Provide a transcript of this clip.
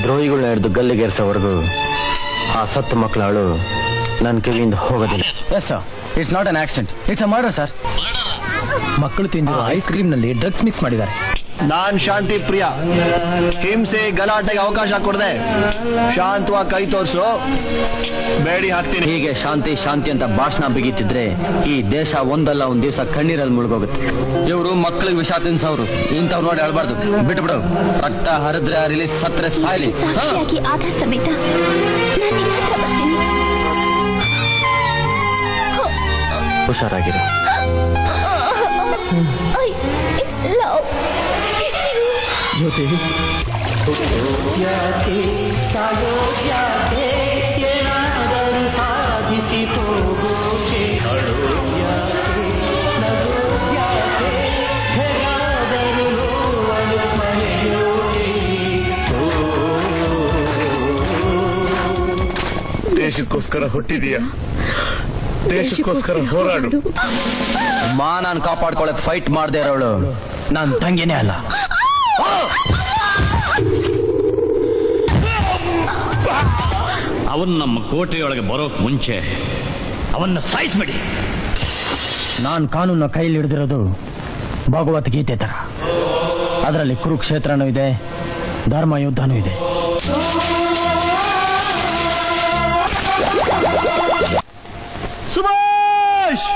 ದ್ರೋಹಿಗಳನ್ನ ಹಿಡಿದು ಗಲ್ಲಿಗೇರಿಸೋವರೆಗೂ ಆ ಸತ್ತು ಮಕ್ಕಳು ನನ್ನ ಕಿವಿಯಿಂದ ಹೋಗೋದಿಲ್ಲ. Yes sir, it's not an accident, it's a murder sir. ಮಕ್ಕಳು ತಿಂದಿರೋ ಐಸ್ ಕ್ರೀಮ್ ನಲ್ಲಿ ಡ್ರಗ್ಸ್ ಮಿಕ್ಸ್ ಮಾಡಿದ್ದಾರೆ. ನಾನ್ ಶಾಂತಿ ಪ್ರಿಯ, ಹಿಂಸೆ ಗಲಾಟೆಗೆ ಅವಕಾಶ ಕೊಡದೆ ಶಾಂತವಾಗಿ ಕೈ ತೋರ್ಸು, ಬೇಡಿ ಹಾಕ್ತೀನಿ. ಹೀಗೆ ಶಾಂತಿ ಶಾಂತಿ ಅಂತ ಭಾಷಣ ಬಿಗಿತಿದ್ರೆ ಈ ದೇಶ ಒಂದಲ್ಲ ಒಂದ್ ದಿವಸ ಕಣ್ಣೀರಲ್ಲಿ ಮುಳುಗೋಗುತ್ತೆ. ಇವರು ಮಕ್ಕಳಿಗೆ ವಿಷ ತಿನ್ಸವ್ರು, ಇಂಥವ್ರು ನೋಡಿ ಅಳ್ಬಾರ್ದು, ಬಿಟ್ಬಿಡು. ರಕ್ತ ಹರಿದ್ರೆ ಹರಿಲಿ, ಸತ್ರೆ ಸಾಯ್ಲಿ. ಸಾಕ್ಷಿಯಾಗಿ ಆಧಾರ ಸಮೇತ ನಾನು ನಿನ್ನ ಹತ್ರ ಬರ್ತೀನಿ. ಹುಷಾರಾಗಿರು. ಜ್ಯೋತಿ, ದೇಶಕ್ಕೋಸ್ಕರ ಹುಟ್ಟಿದೀಯ, ದೇಶಕ್ಕೋಸ್ಕರ ಹೋರಾಡು. ಮಾನನ್ ಕಾಪಾಡ್ಕೊಳಕ್ ಫೈಟ್ ಮಾಡದೆ ಇರೋಳು ನನ್ ತಂಗಿನೇ ಅಲ್ಲ. ಅವನು ನಮ್ಮ ಕೋಟೆಯೊಳಗೆ ಬರೋಕ್ ಮುಂಚೆ ಅವನ್ನ ಸಾಯಿಸ್ಬೇಡಿ. ನಾನ್ ಕಾನೂನ ಕೈಲಿ ಹಿಡಿದಿರೋದು ಭಗವದ್ಗೀತೆ ತರ. ಅದರಲ್ಲಿ ಕುರುಕ್ಷೇತ್ರನೂ ಇದೆ, ಧರ್ಮ ಯುದ್ಧನೂ ಇದೆ. ಸುಭಾಷ್